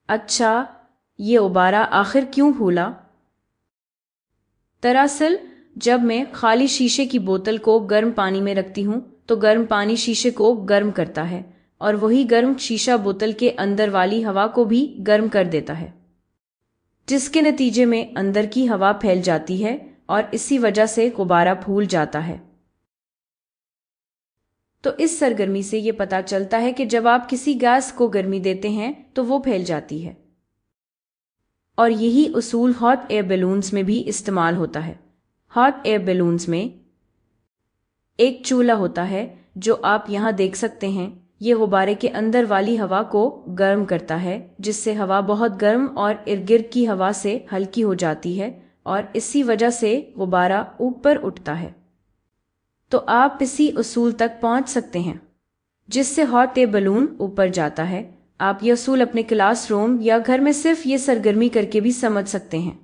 اچھا، یہ غبارہ آخر کیوں پھولا؟ دراصل جب میں خالی شیشے کی بوتل کو گرم پانی میں رکھتی ہوں تو گرم پانی شیشے کو گرم کرتا ہے، اور وہی گرم شیشہ بوتل کے اندر والی ہوا کو بھی گرم کر دیتا ہے، جس کے نتیجے میں اندر کی ہوا پھیل جاتی ہے اور اسی وجہ سے غبارہ پھول جاتا ہے۔ تو اس سرگرمی سے یہ پتہ چلتا ہے کہ جب آپ کسی گیس کو گرمی دیتے ہیں تو وہ پھیل جاتی ہے، اور یہی اصول ہاٹ ایئر بیلونز میں بھی استعمال ہوتا ہے۔ ہاٹ ایئر بیلونز میں ایک چولہا ہوتا ہے جو آپ یہاں دیکھ سکتے ہیں۔ یہ غبارے کے اندر والی ہوا کو گرم کرتا ہے، جس سے ہوا بہت گرم اور ارد گرد کی ہوا سے ہلکی ہو جاتی ہے، اور اسی وجہ سے غبارہ اوپر اٹھتا ہے۔ تو آپ اسی اصول تک پہنچ سکتے ہیں جس سے ہاٹ ایئر بیلون اوپر جاتا ہے۔ آپ یہ اصول اپنے کلاس روم یا گھر میں صرف یہ سرگرمی کر کے بھی سمجھ سکتے ہیں۔